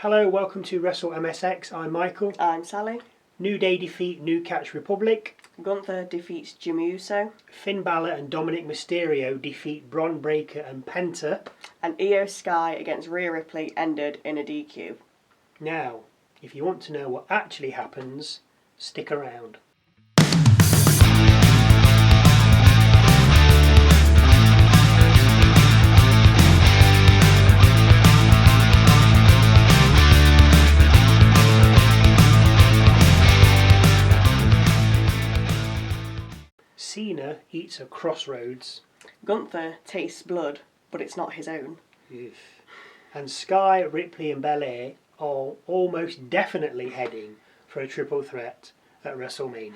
Hello, welcome to Wrestle MSX. I'm Michael. I'm Sally. New Day defeat New Catch Republic. Gunther defeats Jimmy Uso. Finn Balor and Dominic Mysterio defeat Bron Breakker and Penta. And Io Sky against Rhea Ripley ended in a DQ. Now, if you want to know what actually happens, stick around. Cena eats a Cross Rhodes. Gunther tastes blood, but it's not his own. And Sky, Ripley and Belair are almost definitely heading for a triple threat at WrestleMania.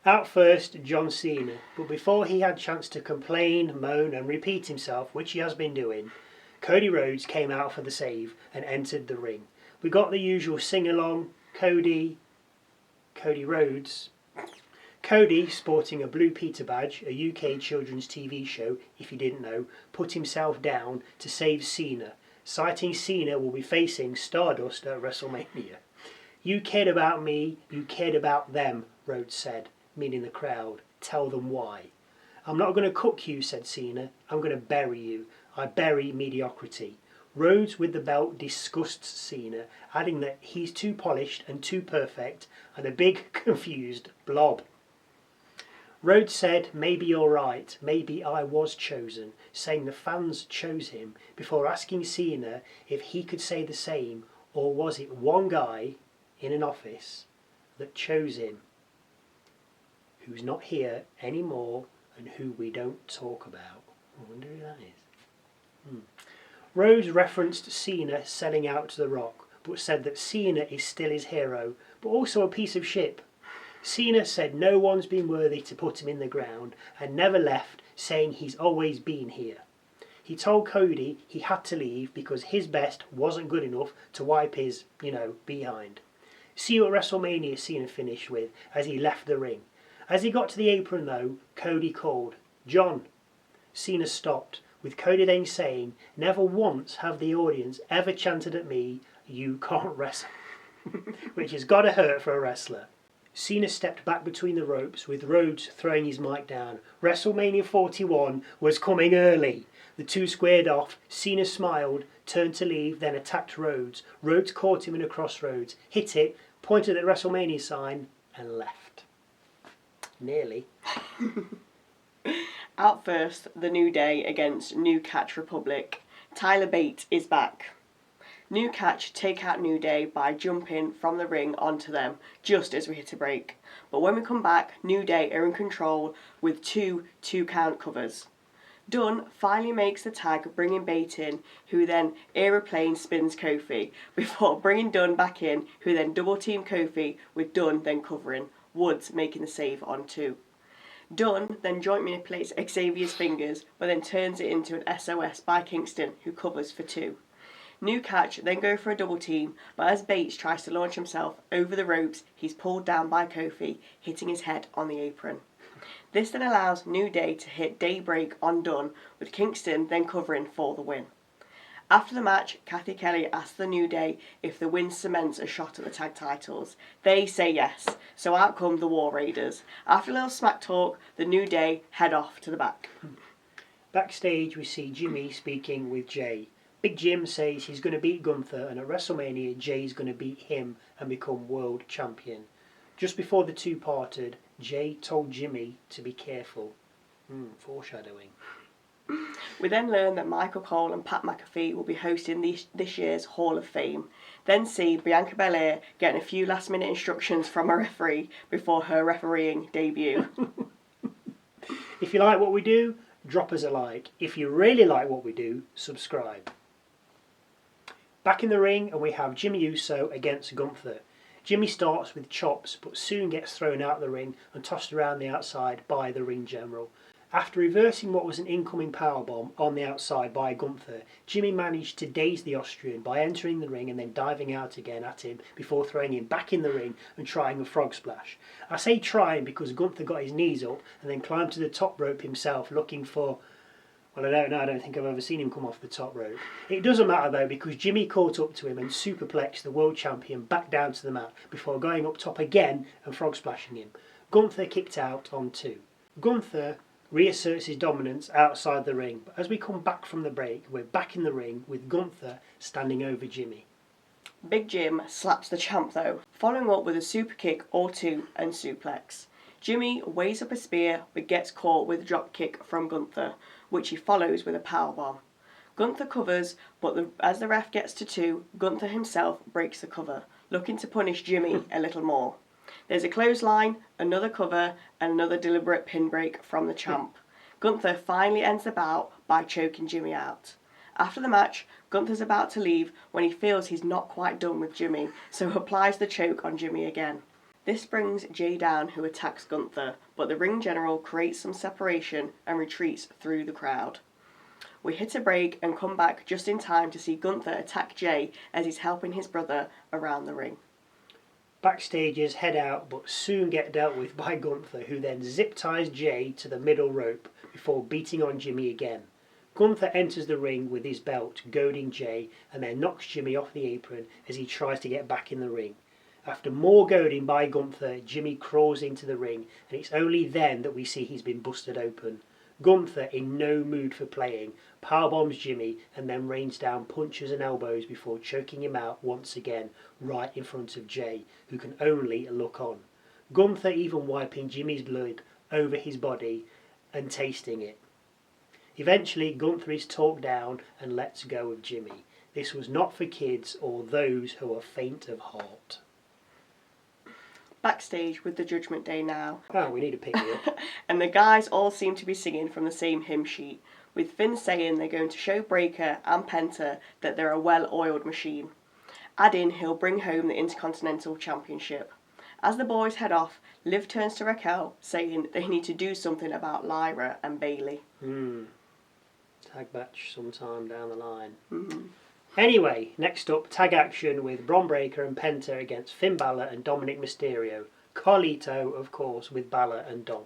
Out first, John Cena, but before he had a chance to complain, moan and repeat himself, which he has been doing, Cody Rhodes came out for the save and entered the ring. We got the usual sing-along, Cody Rhodes. Cody, sporting a blue Peter badge, a UK children's TV show, if you didn't know, put himself down to save Cena, citing Cena will be facing Stardust at WrestleMania. You cared about me, you cared about them, Rhodes said, meaning the crowd. Tell them why. I'm not going to cook you, said Cena. I'm going to bury you. I bury mediocrity. Rhodes with the belt disgusts Cena, adding that he's too polished and too perfect and a big, confused blob. Rhodes said, maybe you're right, maybe I was chosen, saying the fans chose him, before asking Cena if he could say the same, or was it one guy in an office that chose him, who's not here anymore and who we don't talk about. I wonder who that is. Rhodes referenced Cena selling out to The Rock, but said that Cena is still his hero, but also a piece of shit. Cena said no one's been worthy to put him in the ground and never left, saying he's always been here. He told Cody he had to leave because his best wasn't good enough to wipe his, behind. See you at WrestleMania, Cena finished with as he left the ring. As he got to the apron though, Cody called, John. Cena stopped, with Cody then saying, never once have the audience ever chanted at me, you can't wrestle. Which has got to hurt for a wrestler. Cena stepped back between the ropes with Rhodes throwing his mic down. WrestleMania 41 was coming early. The two squared off. Cena smiled, turned to leave, then attacked Rhodes. Rhodes caught him in a crossroads, hit it, pointed at the WrestleMania sign and left. Nearly. Out first, the New Day against New Catch Republic. Tyler Bate is back. New Catch take out New Day by jumping from the ring onto them just as we hit a break. But when we come back, New Day are in control with two count covers. Dunn finally makes the tag, bringing Bate in, who then aeroplane spins Kofi, before bringing Dunn back in, who then double team Kofi, with Dunn then covering, Woods making the save on 2. Dunn then joint manipulates Xavier's fingers, but then turns it into an SOS by Kingston, who covers for 2. New Catch then go for a double team, but as Bates tries to launch himself over the ropes, he's pulled down by Kofi, hitting his head on the apron. This then allows New Day to hit Daybreak on Dunn, with Kingston then covering for the win. After the match, Kathy Kelly asks the New Day if the win cements a shot at the tag titles. They say yes, so out come the War Raiders. After a little smack talk, the New Day head off to the back. Backstage we see Jimmy speaking with Jay. Big Jim says he's going to beat Gunther, and at WrestleMania Jay's going to beat him and become world champion. Just before the two parted, Jay told Jimmy to be careful. Foreshadowing. We then learn that Michael Cole and Pat McAfee will be hosting this year's Hall of Fame. Then see Bianca Belair getting a few last minute instructions from a referee before her refereeing debut. If you like what we do, drop us a like. If you really like what we do, subscribe. Back in the ring, and we have Jimmy Uso against Gunther. Jimmy starts with chops, but soon gets thrown out of the ring and tossed around the outside by the ring general. After reversing what was an incoming powerbomb on the outside by Gunther, Jimmy managed to daze the Austrian by entering the ring and then diving out again at him before throwing him back in the ring and trying a frog splash. I say trying because Gunther got his knees up and then climbed to the top rope himself looking for, Well, I don't know. I don't think I've ever seen him come off the top rope. It doesn't matter though, because Jimmy caught up to him and superplexed the world champion back down to the mat before going up top again and frog splashing him. Gunther kicked out on 2. Gunther reasserts his dominance outside the ring, but as we come back from the break, we're back in the ring with Gunther standing over Jimmy. Big Jim slaps the champ though, following up with a super kick or 2 and suplex. Jimmy weighs up a spear but gets caught with a drop kick from Gunther, which he follows with a powerbomb. Gunther covers, but as the ref gets to 2, Gunther himself breaks the cover, looking to punish Jimmy a little more. There's a clothesline, another cover, and another deliberate pin break from the champ. Gunther finally ends the bout by choking Jimmy out. After the match, Gunther's about to leave when he feels he's not quite done with Jimmy, so applies the choke on Jimmy again. This brings Jay down, who attacks Gunther, but the ring general creates some separation and retreats through the crowd. We hit a break and come back just in time to see Gunther attack Jay as he's helping his brother around the ring. Backstagers head out but soon get dealt with by Gunther, who then zip ties Jay to the middle rope before beating on Jimmy again. Gunther enters the ring with his belt, goading Jay, and then knocks Jimmy off the apron as he tries to get back in the ring. After more goading by Gunther, Jimmy crawls into the ring, and it's only then that we see he's been busted open. Gunther, in no mood for playing, powerbombs Jimmy and then rains down punches and elbows before choking him out once again right in front of Jay, who can only look on. Gunther even wiping Jimmy's blood over his body and tasting it. Eventually, Gunther is talked down and lets go of Jimmy. This was not for kids or those who are faint of heart. Backstage with the Judgment Day now. Oh, we need to pick it up. And the guys all seem to be singing from the same hymn sheet, with Finn saying they're going to show Breakker and Penta that they're a well-oiled machine. Adding he'll bring home the Intercontinental Championship. As the boys head off, Liv turns to Raquel, saying they need to do something about Lyra and Bailey. Tag match sometime down the line. Mm-hmm. Anyway, next up, tag action with Bron Breakker and Penta against Finn Balor and Dominic Mysterio. Carlito, of course, with Balor and Dom.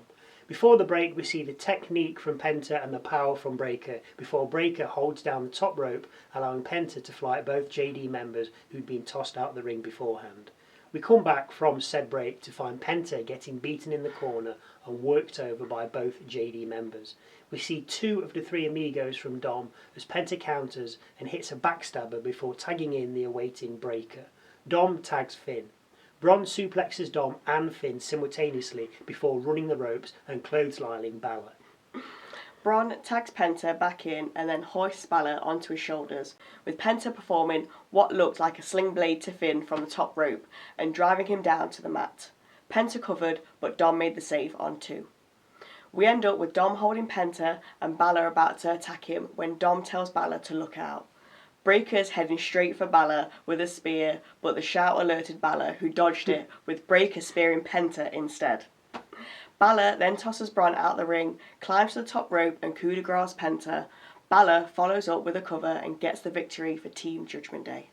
Before the break, we see the technique from Penta and the power from Breakker before Breakker holds down the top rope, allowing Penta to fly at both JD members who'd been tossed out of the ring beforehand. We come back from said break to find Penta getting beaten in the corner and worked over by both JD members. We see 2 of the 3 amigos from Dom as Penta counters and hits a backstabber before tagging in the awaiting Breakker. Dom tags Finn. Bron suplexes Dom and Finn simultaneously before running the ropes and clotheslining Balor. Bron tags Penta back in and then hoists Balor onto his shoulders, with Penta performing what looked like a sling blade to Finn from the top rope and driving him down to the mat. Penta covered, but Dom made the save on 2. We end up with Dom holding Penta and Balor about to attack him when Dom tells Balor to look out. Breakker's heading straight for Balor with a spear, but the shout alerted Balor, who dodged it, with Breakker spearing Penta instead. Balor then tosses Bron out the ring, climbs to the top rope and coup de grace Penta. Balor follows up with a cover and gets the victory for Team Judgment Day.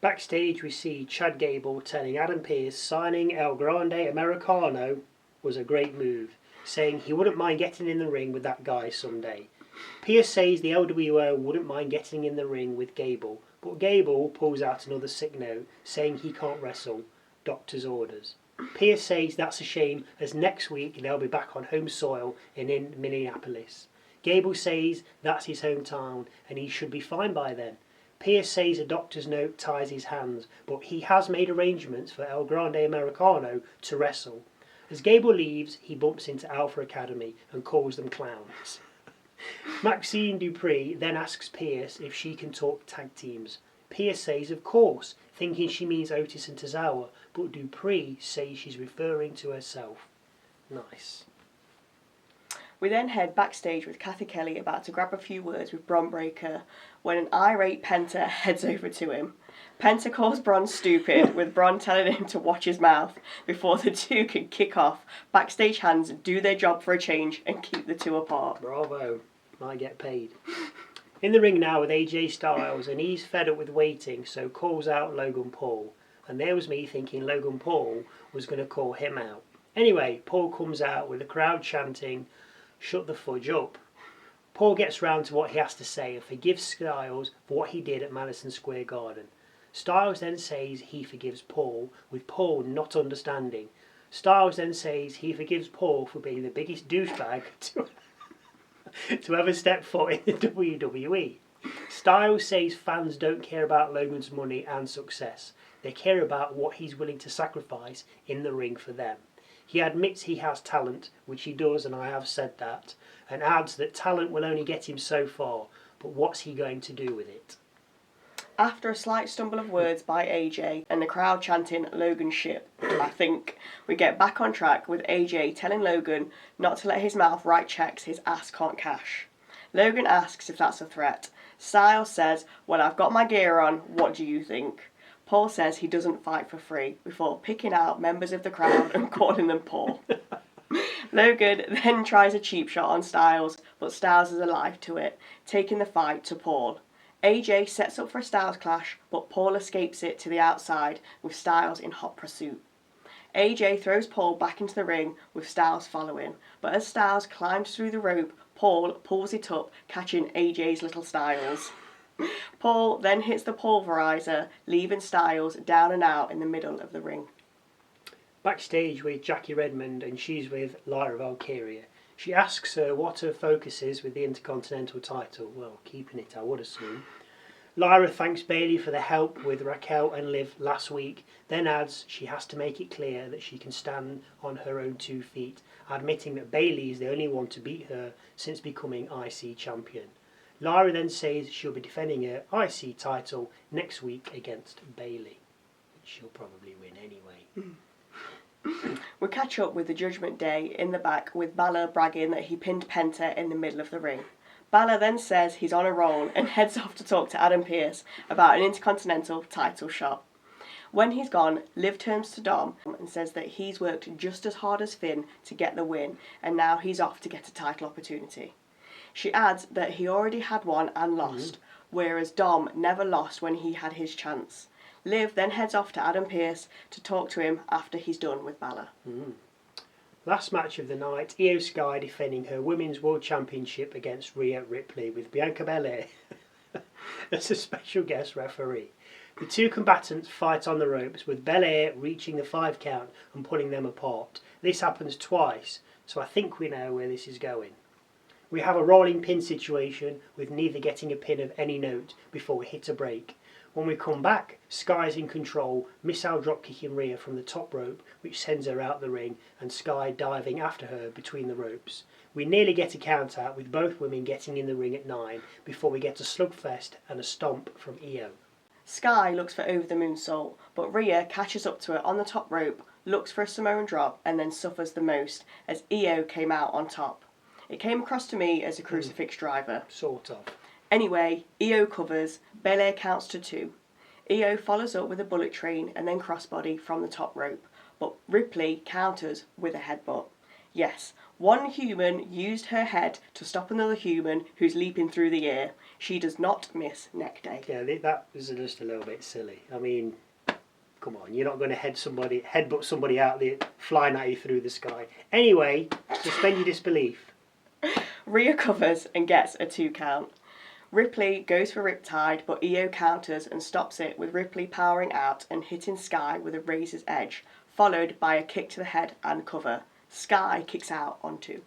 Backstage we see Chad Gable telling Adam Pearce signing El Grande Americano was a great move, saying he wouldn't mind getting in the ring with that guy someday. Pearce says the LWO wouldn't mind getting in the ring with Gable, but Gable pulls out another sick note, saying he can't wrestle, doctor's orders. Pearce says that's a shame, as next week they'll be back on home soil in Minneapolis. Gable says that's his hometown and he should be fine by then. Pearce says a doctor's note ties his hands, but he has made arrangements for El Grande Americano to wrestle. As Gable leaves, he bumps into Alpha Academy and calls them clowns. Maxine Dupree then asks Pearce if she can talk tag teams. Pearce says of course, thinking she means Otis and Tozawa, but Dupree says she's referring to herself. Nice. We then head backstage with Kathy Kelly about to grab a few words with Bron Breakker when an irate Penta heads over to him. Penta calls Bron stupid, with Bron telling him to watch his mouth before the two can kick off. Backstage hands do their job for a change and keep the two apart. Bravo. Might get paid. In the ring now with AJ Styles, and he's fed up with waiting, so calls out Logan Paul. And there was me thinking Logan Paul was going to call him out. Anyway, Paul comes out with the crowd chanting, "Shut the fudge up." Paul gets round to what he has to say and forgives Styles for what he did at Madison Square Garden. Styles then says he forgives Paul, with Paul not understanding. Styles then says he forgives Paul for being the biggest douchebag to ever step foot in the WWE. Styles says fans don't care about Logan's money and success. They care about what he's willing to sacrifice in the ring for them. He admits he has talent, which he does, and I have said that, and adds that talent will only get him so far, but what's he going to do with it? After a slight stumble of words by AJ and the crowd chanting Logan ship, I think, we get back on track with AJ telling Logan not to let his mouth write checks his ass can't cash. Logan asks if that's a threat. Styles says, well, I've got my gear on, what do you think? Paul says he doesn't fight for free before picking out members of the crowd and calling them Paul. Logan then tries a cheap shot on Styles, but Styles is alive to it, taking the fight to Paul. AJ sets up for a Styles clash, but Paul escapes it to the outside with Styles in hot pursuit. AJ throws Paul back into the ring with Styles following, but as Styles climbs through the rope, Paul pulls it up, catching AJ's little Styles. Paul then hits the pulverizer, leaving Styles down and out in the middle of the ring. Backstage with Jackie Redmond, and she's with Lyra Valkyria. She asks her what her focus is with the Intercontinental title. Well, keeping it, I would assume. Lyra thanks Bayley for the help with Raquel and Liv last week, then adds she has to make it clear that she can stand on her own 2 feet, admitting that Bayley is the only one to beat her since becoming IC champion. Lyra then says she'll be defending her IC title next week against Bayley, which she'll probably win anyway. We catch up with the Judgment Day in the back with Balor bragging that he pinned Penta in the middle of the ring. Balor then says he's on a roll and heads off to talk to Adam Pearce about an Intercontinental title shot. When he's gone, Liv turns to Dom and says that he's worked just as hard as Finn to get the win, and now he's off to get a title opportunity. She adds that he already had one and lost, whereas Dom never lost when he had his chance. Liv then heads off to Adam Pearce to talk to him after he's done with Balor. Last match of the night, Io Sky defending her Women's World Championship against Rhea Ripley with Bianca Belair as a special guest referee. The two combatants fight on the ropes, with Belair reaching the 5 count and pulling them apart. This happens twice, so I think we know where this is going. We have a rolling pin situation with neither getting a pin of any note before we hit a break. When we come back, Sky's in control, missile drop kicking Rhea from the top rope, which sends her out the ring, and Sky diving after her between the ropes. We nearly get a count out, with both women getting in the ring at 9 before we get a slugfest and a stomp from Io. Sky looks for over the moonsault, but Rhea catches up to her on the top rope, looks for a Samoan drop, and then suffers the most as Io came out on top. It came across to me as a crucifix driver. Sort of. Anyway, Io covers, Belair counts to 2. Io follows up with a bullet train and then crossbody from the top rope, but Ripley counters with a headbutt. Yes, one human used her head to stop another human who's leaping through the air. She does not miss neck day. Yeah, that was just a little bit silly. I mean, come on, you're not going to headbutt somebody out there flying at you through the sky. Anyway, suspend your disbelief. Rhea covers and gets a 2 count. Ripley goes for Riptide, but Io counters and stops it with Ripley powering out and hitting Sky with a razor's edge, followed by a kick to the head and cover. Sky kicks out on 2.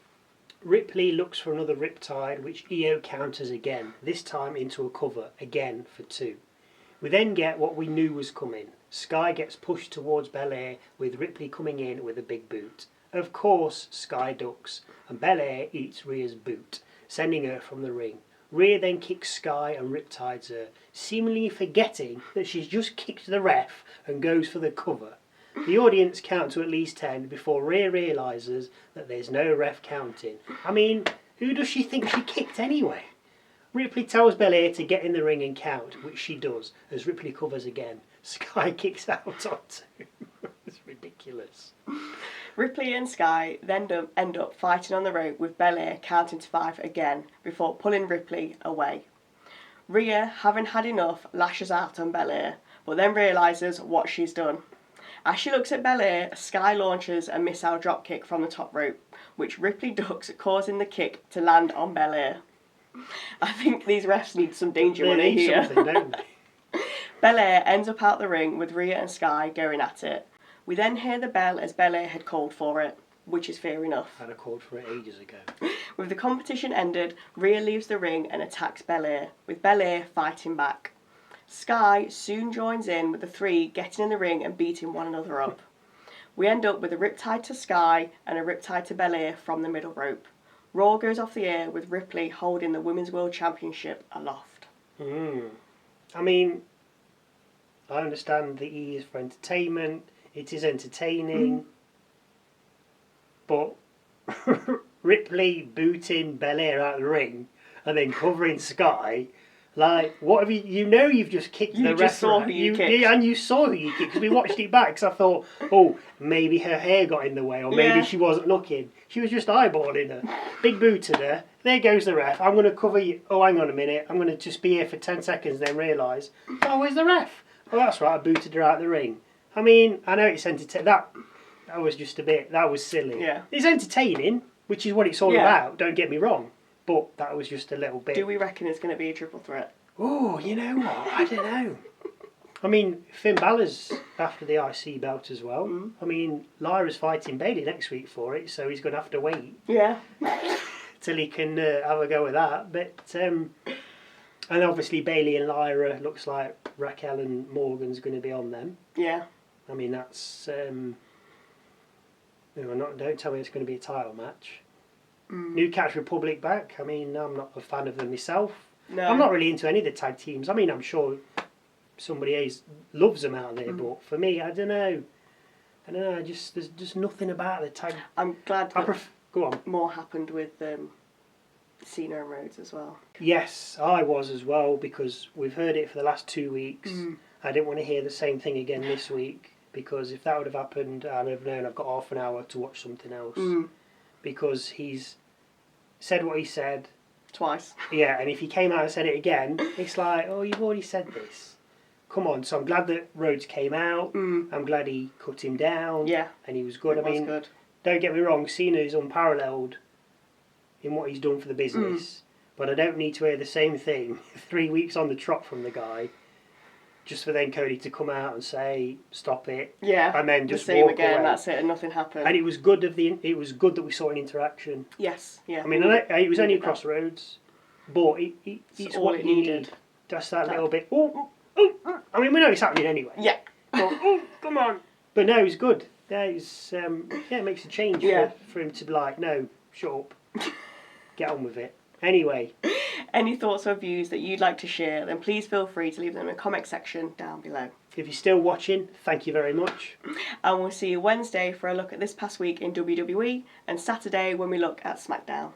Ripley looks for another Riptide, which Io counters again, this time into a cover, again for 2. We then get what we knew was coming. Sky gets pushed towards Belair, with Ripley coming in with a big boot. Of course, Sky ducks, and Belair eats Rhea's boot, sending her from the ring. Rhea then kicks Sky and Riptides her, seemingly forgetting that she's just kicked the ref and goes for the cover. The audience count to at least 10 before Rhea realises that there's no ref counting. I mean, who does she think she kicked anyway? Ripley tells Belair to get in the ring and count, which she does, as Ripley covers again. Sky kicks out on 2. It's ridiculous. Ripley and Sky then end up fighting on the rope with Belair counting to 5 again before pulling Ripley away. Rhea, having had enough, lashes out on Belair, but then realises what she's done. As she looks at Belair, Sky launches a missile dropkick from the top rope, which Ripley ducks, causing the kick to land on Belair. I think these refs need some danger They money need here. something, don't they? Belair ends up out the ring with Rhea and Sky going at it. We then hear the bell as Belair had called for it, which is fair enough. I'd have called for it ages ago. With the competition ended, Rhea leaves the ring and attacks Belair, with Belair fighting back. Sky soon joins in with the three getting in the ring and beating one another up. We end up with a riptide to Sky and a riptide to Belair from the middle rope. Raw goes off the air with Ripley holding the Women's World Championship aloft. I mean, I understand the E is for entertainment. It is entertaining. But Ripley booting Belair out of the ring and then covering Sky, like, what have you know you've just kicked the You ref just saw out. who you kicked. Yeah, and you saw who you kicked, because we watched it back, because I thought, oh, maybe her hair got in the way, or maybe she wasn't looking. She was just eyeballing her. Big boot at her. There goes the ref. I'm going to cover you. Oh, hang on a minute. I'm going to just be here for 10 seconds, then realise, oh, where's the ref? Oh, that's right, I booted her out of the ring. I mean, I know it's entertaining. That was just a bit, that was silly. Yeah. It's entertaining, which is what it's all about, don't get me wrong. But that was just a little bit... Do we reckon it's going to be a triple threat? Oh, you know what? I don't know. I mean, Finn Balor's after the IC belt as well. I mean, Lyra's fighting Bayley next week for it, so he's going to have to wait. Yeah. Till he can have a go with that. But, and obviously Bayley and Lyra, looks like Raquel and Morgan's going to be on them. Yeah. I mean, that's... don't tell me it's going to be a title match. New Catch Republic back. I mean, I'm not a fan of them myself. No. I'm not really into any of the tag teams. I mean, I'm sure somebody else loves them out there, but for me, I don't know. There's just nothing about the tag. I'm glad that Go on. more happened with Cena and Rhodes as well. Yes, I was as well, because we've heard it for the last 2 weeks. I didn't want to hear the same thing again this week, because if that would have happened, I'd have known I've got half an hour to watch something else. Because he's said what he said. Twice. Yeah, and if he came out and said it again, it's like, oh, you've already said this. Come on, so I'm glad that Rhodes came out. I'm glad he cut him down. Yeah. And he was good. I mean, good. Don't get me wrong, Cena is unparalleled in what he's done for the business. But I don't need to hear the same thing 3 weeks on the trot from the guy, just for then Cody to come out and say, stop it. Yeah. And then just the same walk again, away. that's it, and nothing happened. And it was good that we saw an interaction. Yes, yeah. I mean, it was only Cross Rhodes, but it's all what it you needed. need. Just that little bit. I mean, we know it's happening anyway. Yeah. But, come on. But no, it's good. Yeah, it makes a change for him to be like, no, shut up. Get on with it. Anyway. Any thoughts or views that you'd like to share, then please feel free to leave them in the comment section down below. If you're still watching, thank you very much. And we'll see you Wednesday for a look at this past week in WWE, and Saturday when we look at SmackDown.